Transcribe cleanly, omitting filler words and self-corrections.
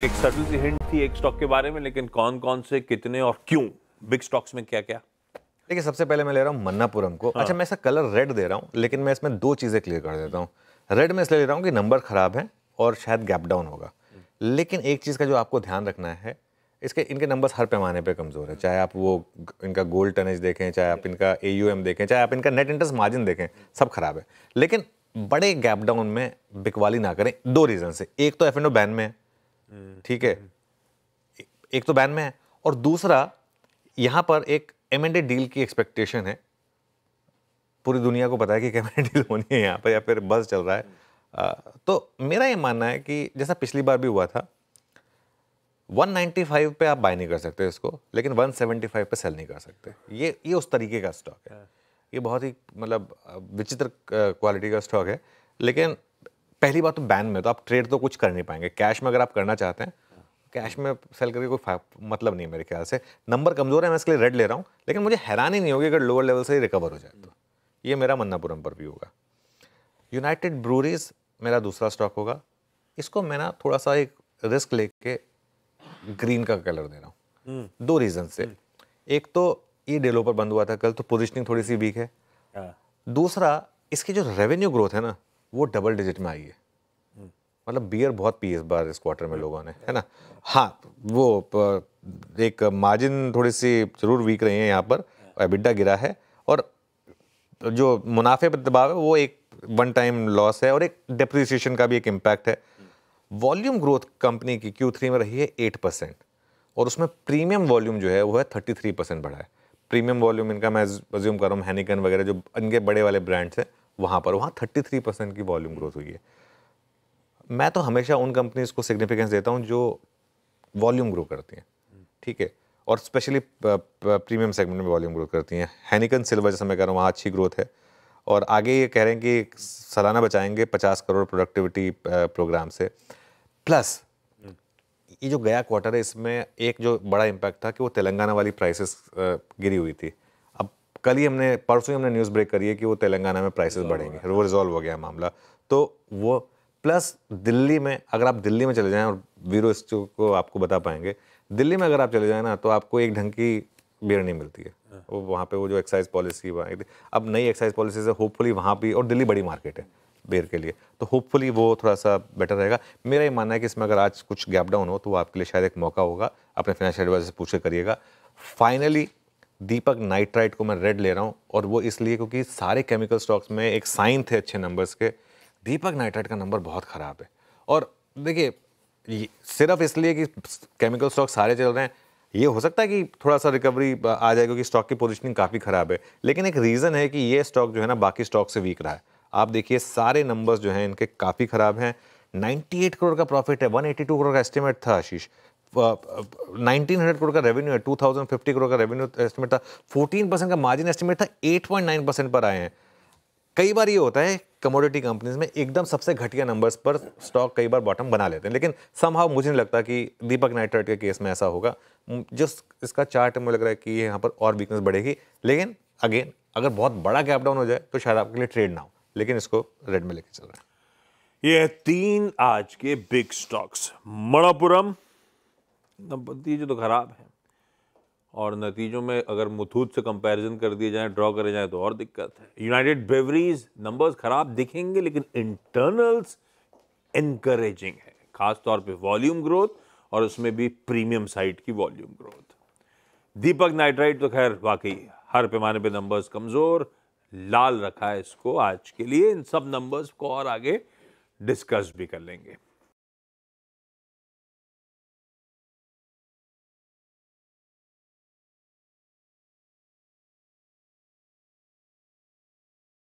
एक सटल सी हिंट थी एक स्टॉक के बारे में, लेकिन कौन कौन से, कितने और क्यों, बिग स्टॉक्स में क्या क्या? देखिए, सबसे पहले मैं ले रहा हूँ मन्नापुरम को। अच्छा, मैं इसका कलर रेड दे रहा हूँ, लेकिन मैं इसमें दो चीज़ें क्लियर कर देता हूँ। रेड में इसलिए ले रहा हूँ कि नंबर खराब है और शायद गैप डाउन होगा, लेकिन एक चीज़ का जो आपको ध्यान रखना है, इनके नंबर्स हर पैमाने पे कमज़ोर है। चाहे आप वो इनका गोल्ड टनेज देखें, चाहे आप इनका AUM देखें, चाहे आप इनका नेट इंटरेस्ट मार्जिन देखें, सब खराब है। लेकिन बड़े गैप डाउन में बिकवाली ना करें, दो रीज़न से। एक तो F&O बैन में है, ठीक है, एक तो बैन में है, और दूसरा यहाँ पर एक M&A डील की एक्सपेक्टेशन है। पूरी दुनिया को पता है कि M&A डील होनी है यहाँ पर, या फिर बस चल रहा है। तो मेरा ये मानना है कि जैसा पिछली बार भी हुआ था, 195 पे आप बाय नहीं कर सकते इसको, लेकिन 175 पे सेल नहीं कर सकते। ये उस तरीके का स्टॉक है। ये बहुत ही मतलब विचित्र क्वालिटी का स्टॉक है। लेकिन पहली बात तो बैन में तो आप ट्रेड तो कुछ कर नहीं पाएंगे। कैश में अगर आप करना चाहते हैं, कैश में सेल करके कोई मतलब नहीं है मेरे ख्याल से। नंबर कमजोर है, मैं इसके लिए रेड ले रहा हूँ, लेकिन मुझे हैरानी नहीं होगी अगर लोअर लेवल से ही रिकवर हो जाए तो। ये मेरा मन्नापुरम पर भी होगा। यूनाइटेड ब्रूरीज मेरा दूसरा स्टॉक होगा। इसको मैं ना थोड़ा सा एक रिस्क लेके ग्रीन का कलर दे रहा हूँ, दो रीजन से। एक तो ये डेलो पर बंद हुआ था कल, तो पोजीशनिंग थोड़ी सी वीक है। दूसरा, इसकी जो रेवेन्यू ग्रोथ है ना, वो डबल डिजिट में आई है। मतलब बियर बहुत पी इस बार इस क्वार्टर में लोगों ने, है ना। हाँ, वो एक मार्जिन थोड़ी सी जरूर वीक रही है यहाँ पर, एबिटा गिरा है, और जो मुनाफे पर दबाव है वो एक वन टाइम लॉस है, और एक डेप्रिसिएशन का भी एक इम्पैक्ट है। वॉल्यूम ग्रोथ कंपनी की Q3 में रही है 8%, और उसमें प्रीमियम वॉल्यूम जो है वो है 33% बढ़ा है। प्रीमियम वॉल्यूम इनका मैं अज्यूम कर रहा हूँ हैनिकन वगैरह जो इनके बड़े वाले ब्रांड्स हैं, वहाँ 33% की वॉल्यूम ग्रोथ हुई है। मैं तो हमेशा उन कंपनीज को सिग्निफिकेंस देता हूँ जो वॉल्यूम ग्रो करती हैं, ठीक है, और स्पेशली प्रीमियम सेगमेंट में वॉल्यूम ग्रोथ करती हैं। हैनिकन सिल्वर जैसा मैं कह रहा हूँ, वहाँ अच्छी ग्रोथ है, और आगे ये कह रहे हैं कि सालाना बचाएंगे 50 करोड़ प्रोडक्टिविटी प्रोग्राम से। प्लस ये जो गया क्वार्टर है, इसमें एक जो बड़ा इम्पैक्ट था कि वो तेलंगाना वाली प्राइसेस गिरी हुई थी। अब परसों ही हमने न्यूज़ ब्रेक करी है कि वो तेलंगाना में प्राइसेस बढ़ेंगे, वो रिजॉल्व हो गया मामला। तो वो प्लस दिल्ली में, अगर आप दिल्ली में चले जाएं, और वीरो को आपको बता पाएंगे, दिल्ली में अगर आप चले जाएं ना, तो आपको एक ढंग की बियर नहीं मिलती है। वो वहाँ पे वो जो एक्साइज पॉलिसी, अब नई एक्साइज पॉलिसी से होपफुली वहाँ भी, और दिल्ली बड़ी मार्केट है बियर के लिए, तो होपफुली वो थोड़ा सा बेटर रहेगा। मेरा ये मानना है कि इसमें अगर आज कुछ गैप डाउन हो तो वो आपके लिए शायद एक मौका होगा। अपने फाइनेंशियल एडवाइजर से पूछ के करिएगा। फाइनली दीपक नाइट्राइट को मैं रेड ले रहा हूँ, और वो इसलिए क्योंकि सारे केमिकल स्टॉक्स में एक साइन थे अच्छे नंबर्स के, दीपक नाइट्राइट का नंबर बहुत ख़राब है। और देखिए, सिर्फ इसलिए कि केमिकल स्टॉक सारे चल रहे हैं, ये हो सकता है कि थोड़ा सा रिकवरी आ जाए क्योंकि स्टॉक की पोजीशनिंग काफ़ी ख़राब है, लेकिन एक रीज़न है कि ये स्टॉक जो है ना बाकी स्टॉक से वीक रहा है। आप देखिए, सारे नंबर्स जो हैं इनके काफ़ी ख़राब हैं। 98 करोड़ का प्रॉफिट है, 182 करोड़ का एस्टिमेट था आशीष, 1900 करोड़ का रेवेन्यू है, 2050 करोड़ का रेवेन्यू एस्टिमेट था, 14% का मार्जिन एस्टिमेट था, 8.9% पर आए हैं। कई बार ये होता है कमोडिटी कंपनीज में, एकदम सबसे घटिया नंबर्स पर स्टॉक कई बार बॉटम बना लेते हैं, लेकिन समहाउ मुझे नहीं लगता कि दीपक नाइट्राइट के केस में ऐसा होगा। जिस इसका चार्ट है, मुझे लग रहा है कि ये यहाँ पर और वीकनेस बढ़ेगी, लेकिन अगेन अगर बहुत बड़ा गैप डाउन हो जाए तो शायद आपके लिए ट्रेड ना हो, लेकिन इसको रेड में लेके चल रहा है। ये 3 आज के बिग स्टॉक्स। मणप्पुरम नतीजे तो खराब है, और नतीजों में अगर मुथूट से कंपैरिजन कर दिए जाए, ड्रॉ करे जाए, तो और दिक्कत है। यूनाइटेड ब्रेवरीज नंबर्स खराब दिखेंगे, लेकिन इंटरनल्स एनकरेजिंग है, खास तौर पे वॉल्यूम ग्रोथ, और उसमें भी प्रीमियम साइड की वॉल्यूम ग्रोथ। दीपक नाइट्राइट तो खैर वाकई हर पैमाने पे नंबर्स कमजोर, लाल रखा है इसको आज के लिए। इन सब नंबर्स को और आगे डिस्कस भी कर लेंगे।